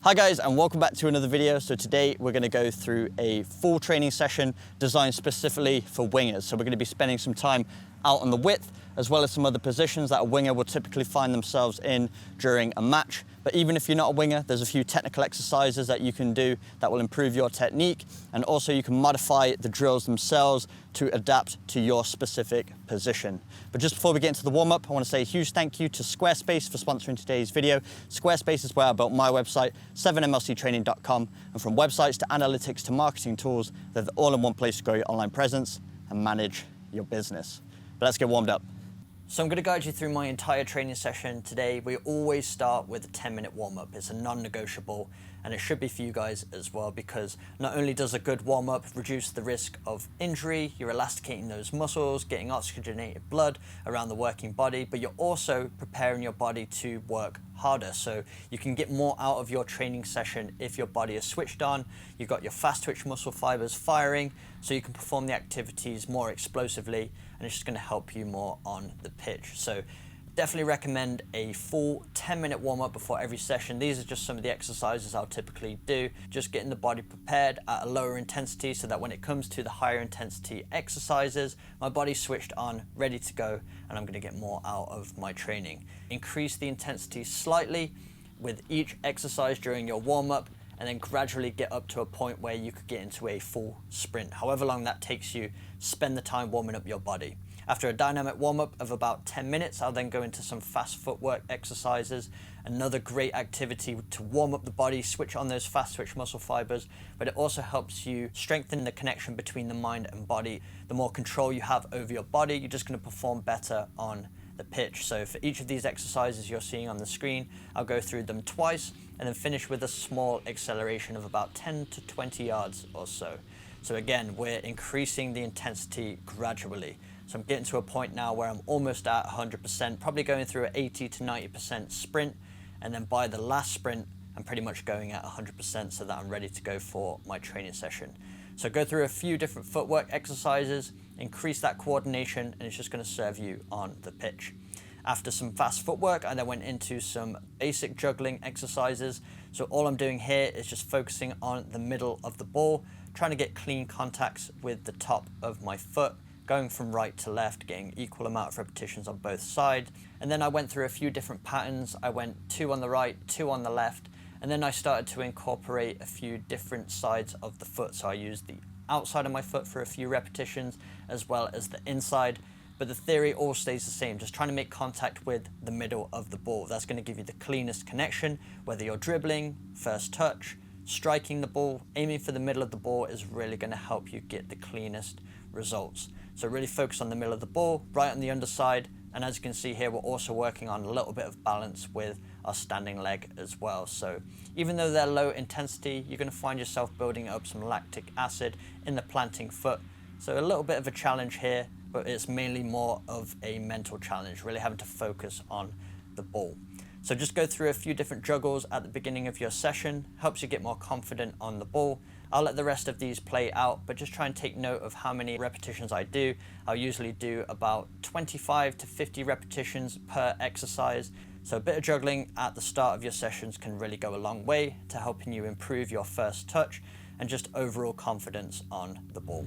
Hi guys, and welcome back to another video. So today we're going to go through a full training session designed specifically for wingers. So we're going to be spending some time out on the width, as well as some other positions that a winger will typically find themselves in during a match. But even if you're not a winger, there's a few technical exercises that you can do that will improve your technique. And also you can modify the drills themselves to adapt to your specific position. But just before we get into the warm-up, I want to say a huge thank you to Squarespace for sponsoring today's video. Squarespace is where I built my website, 7mlctraining.com. And from websites to analytics to marketing tools, they're the all-in-one place to grow your online presence and manage your business. But let's get warmed up. So I'm going to guide you through my entire training session today. We always start with a 10-minute warm-up. It's a non-negotiable, and it should be for you guys as well, because not only does a good warm-up reduce the risk of injury, you're elasticating those muscles, getting oxygenated blood around the working body, but you're also preparing your body to work harder. So you can get more out of your training session if your body is switched on, you've got your fast twitch muscle fibers firing, so you can perform the activities more explosively, and it's just going to help you more on the pitch. So definitely recommend a full 10-minute warm-up before every session. These are just some of the exercises I'll typically do, just getting the body prepared at a lower intensity so that when it comes to the higher intensity exercises, my body's switched on, ready to go, and I'm going to get more out of my training. Increase the intensity slightly with each exercise during your warm-up, and then gradually get up to a point where you could get into a full sprint. However long that takes you, spend the time warming up your body. After a dynamic warm-up of about 10 minutes, I'll then go into some fast footwork exercises. Another great activity to warm up the body, switch on those fast twitch muscle fibers, but it also helps you strengthen the connection between the mind and body. The more control you have over your body, you're just going to perform better on the pitch. So for each of these exercises you're seeing on the screen, I'll go through them twice and then finish with a small acceleration of about 10 to 20 yards or so. So again, we're increasing the intensity gradually. So I'm getting to a point now where I'm almost at 100%, probably going through an 80 to 90% sprint, and then by the last sprint, I'm pretty much going at 100% so that I'm ready to go for my training session. So go through a few different footwork exercises, increase that coordination, and it's just going to serve you on the pitch. After some fast footwork, I then went into some basic juggling exercises. So all I'm doing here is just focusing on the middle of the ball, trying to get clean contacts with the top of my foot, going from right to left, getting equal amount of repetitions on both sides. And then I went through a few different patterns. I went 2 on the right, 2 on the left, and then I started to incorporate a few different sides of the foot. So I used the outside of my foot for a few repetitions, as well as the inside. But the theory all stays the same, just trying to make contact with the middle of the ball. That's going to give you the cleanest connection, whether you're dribbling, first touch, striking the ball, aiming for the middle of the ball is really going to help you get the cleanest results. So really focus on the middle of the ball, right on the underside, and as you can see here, we're also working on a little bit of balance with our standing leg as well. So even though they're low intensity, you're going to find yourself building up some lactic acid in the planting foot. So a little bit of a challenge here, but it's mainly more of a mental challenge, really having to focus on the ball. So just go through a few different juggles at the beginning of your session, helps you get more confident on the ball. I'll let the rest of these play out, but just try and take note of how many repetitions I do. I'll usually do about 25 to 50 repetitions per exercise. So a bit of juggling at the start of your sessions can really go a long way to helping you improve your first touch and just overall confidence on the ball.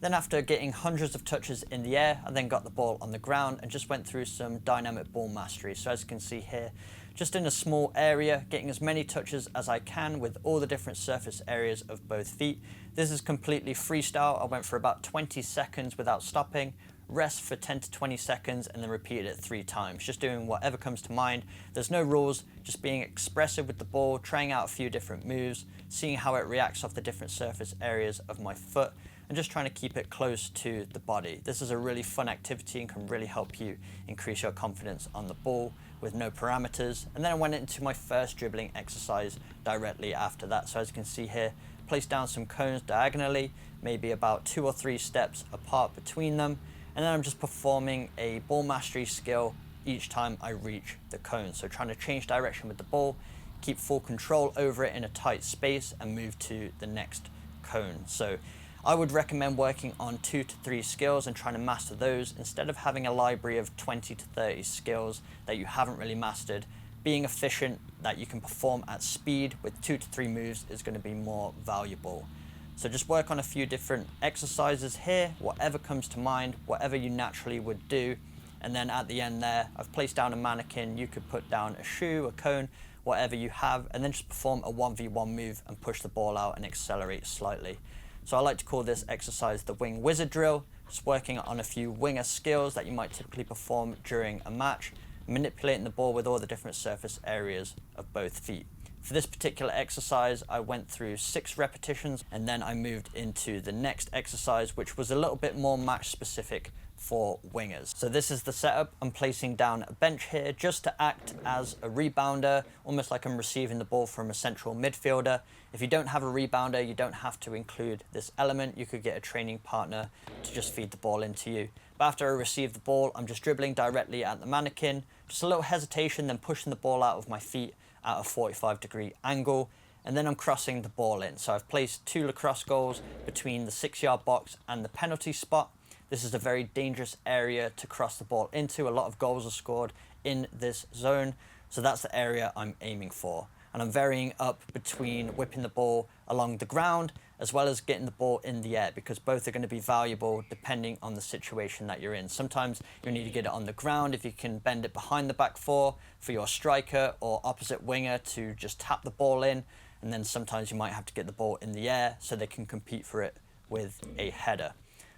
Then after getting hundreds of touches in the air, I then got the ball on the ground and just went through some dynamic ball mastery. So as you can see here, just in a small area, getting as many touches as I can with all the different surface areas of both feet. This is completely freestyle. I went for about 20 seconds without stopping, rest for 10 to 20 seconds, and then repeated it 3 times, just doing whatever comes to mind. There's no rules, just being expressive with the ball, trying out a few different moves, seeing how it reacts off the different surface areas of my foot, and just trying to keep it close to the body. This is a really fun activity and can really help you increase your confidence on the ball with no parameters. And then I went into my first dribbling exercise directly after that. So as you can see here, place down some cones diagonally, maybe about 2 or 3 steps apart between them. And then I'm just performing a ball mastery skill each time I reach the cone. So trying to change direction with the ball, keep full control over it in a tight space, and move to the next cone. So I would recommend working on 2 to 3 skills and trying to master those instead of having a library of 20 to 30 skills that you haven't really mastered. Being efficient, that you can perform at speed with 2 to 3 moves, is going to be more valuable. So just work on a few different exercises here, whatever comes to mind, whatever you naturally would do. And then at the end there, I've placed down a mannequin. You could put down a shoe, a cone, whatever you have, and then just perform a 1v1 move and push the ball out and accelerate slightly. So I like to call this exercise the wing wizard drill, just working on a few winger skills that you might typically perform during a match, manipulating the ball with all the different surface areas of both feet. For this particular exercise, I went through 6 repetitions, and then I moved into the next exercise, which was a little bit more match specific for wingers. So this is the setup. I'm placing down a bench here just to act as a rebounder, almost like I'm receiving the ball from a central midfielder. If you don't have a rebounder, you don't have to include this element. You could get a training partner to just feed the ball into you. But after I receive the ball, I'm just dribbling directly at the mannequin. Just a little hesitation, then pushing the ball out of my feet at a 45-degree angle, and then I'm crossing the ball in. So I've placed 2 lacrosse goals between the 6-yard box and the penalty spot. This is a very dangerous area to cross the ball into. A lot of goals are scored in this zone, so that's the area I'm aiming for. And I'm varying up between whipping the ball along the ground as well as getting the ball in the air, because both are going to be valuable depending on the situation that you're in. Sometimes you need to get it on the ground if you can bend it behind the back four for your striker or opposite winger to just tap the ball in. And then sometimes you might have to get the ball in the air so they can compete for it with a header.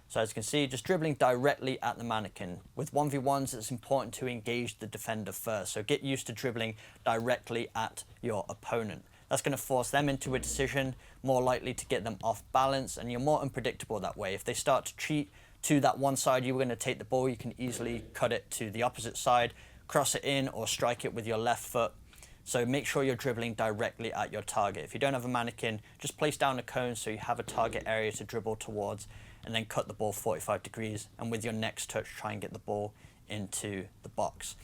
So as you can see, just dribbling directly at the mannequin. With 1v1s, it's important to engage the defender first. So get used to dribbling directly at your opponent. That's going to force them into a decision, more likely to get them off balance, and you're more unpredictable that way. If they start to cheat to that one side you were going to take the ball, you can easily cut it to the opposite side, cross it in, or strike it with your left foot. So make sure you're dribbling directly at your target. If you don't have a mannequin, just place down a cone so you have a target area to dribble towards, and then cut the ball 45 degrees, and with your next touch try and get the ball into the box.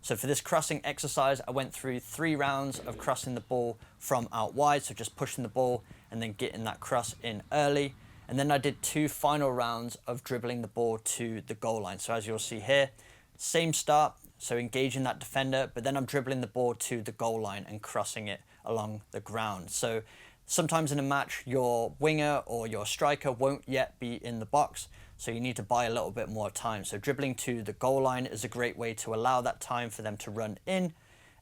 So for this crossing exercise, I went through 3 rounds of crossing the ball from out wide, so just pushing the ball and then getting that cross in early. And then I did 2 final rounds of dribbling the ball to the goal line. So as you'll see here, same start, so engaging that defender, but then I'm dribbling the ball to the goal line and crossing it along the ground. So sometimes in a match, your winger or your striker won't yet be in the box, so you need to buy a little bit more time. So dribbling to the goal line is a great way to allow that time for them to run in.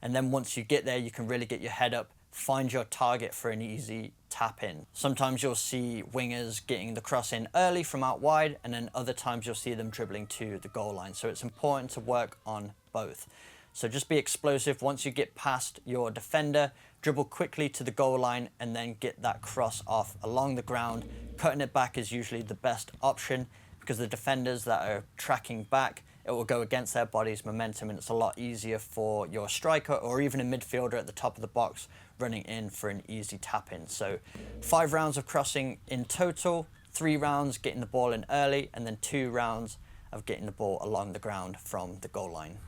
And then once you get there, you can really get your head up, find your target for an easy tap in. Sometimes you'll see wingers getting the cross in early from out wide, and then other times you'll see them dribbling to the goal line. So it's important to work on both. So just be explosive. Once you get past your defender, dribble quickly to the goal line and then get that cross off along the ground. Cutting it back is usually the best option, because the defenders that are tracking back, it will go against their body's momentum, and it's a lot easier for your striker or even a midfielder at the top of the box running in for an easy tap in. So 5 rounds of crossing in total, 3 rounds getting the ball in early, and then 2 rounds of getting the ball along the ground from the goal line.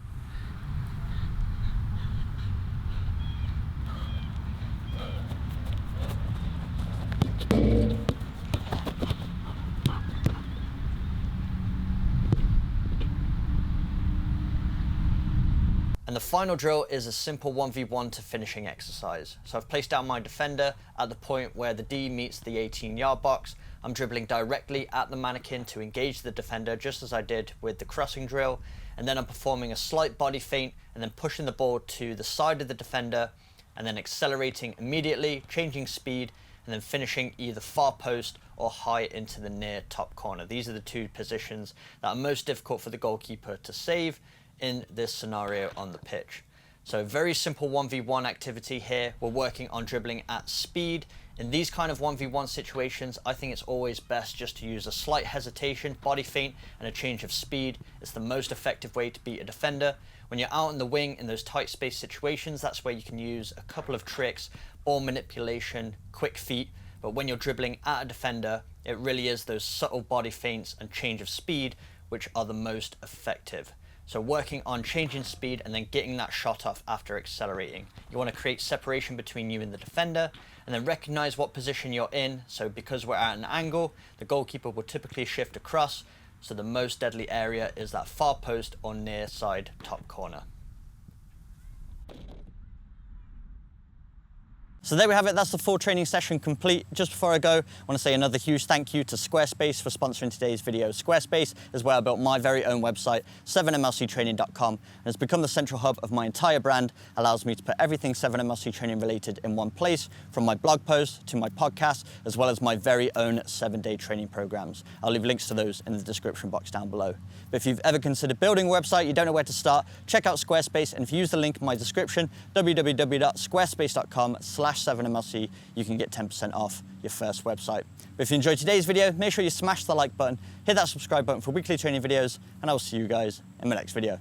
And And the final drill is a simple 1v1 to finishing exercise. So I've placed down my defender at the point where the D meets the 18-yard box. I'm dribbling directly at the mannequin to engage the defender, just as I did with the crossing drill. And then I'm performing a slight body feint and then pushing the ball to the side of the defender and then accelerating immediately, changing speed, and then finishing either far post or high into the near top corner. These are the two positions that are most difficult for the goalkeeper to save in this scenario on the pitch. So very simple 1v1 activity here. We're working on dribbling at speed. In these kind of 1v1 situations, I think it's always best just to use a slight hesitation, body feint, and a change of speed. It's the most effective way to beat a defender. When you're out in the wing in those tight space situations, that's where you can use a couple of tricks, ball manipulation, quick feet. But when you're dribbling at a defender, it really is those subtle body feints and change of speed which are the most effective. So working on changing speed and then getting that shot off after accelerating. You want to create separation between you and the defender and then recognize what position you're in. So because we're at an angle, the goalkeeper will typically shift across. So the most deadly area is that far post or near side top corner. So there we have it, that's the full training session complete. Just before I go, I want to say another huge thank you to Squarespace for sponsoring today's video. Squarespace is where I built my very own website, 7mlctraining.com, and it's become the central hub of my entire brand, allows me to put everything 7mlc training related in one place, from my blog posts to my podcast, as well as my very own 7-day training programs. I'll leave links to those in the description box down below. But if you've ever considered building a website, you don't know where to start, check out Squarespace, and if you use the link in my description, www.squarespace.com/7mlc, you can get 10% off your first website. But if you enjoyed today's video, make sure you smash the like button, hit that subscribe button for weekly training videos, and I will see you guys in my next video.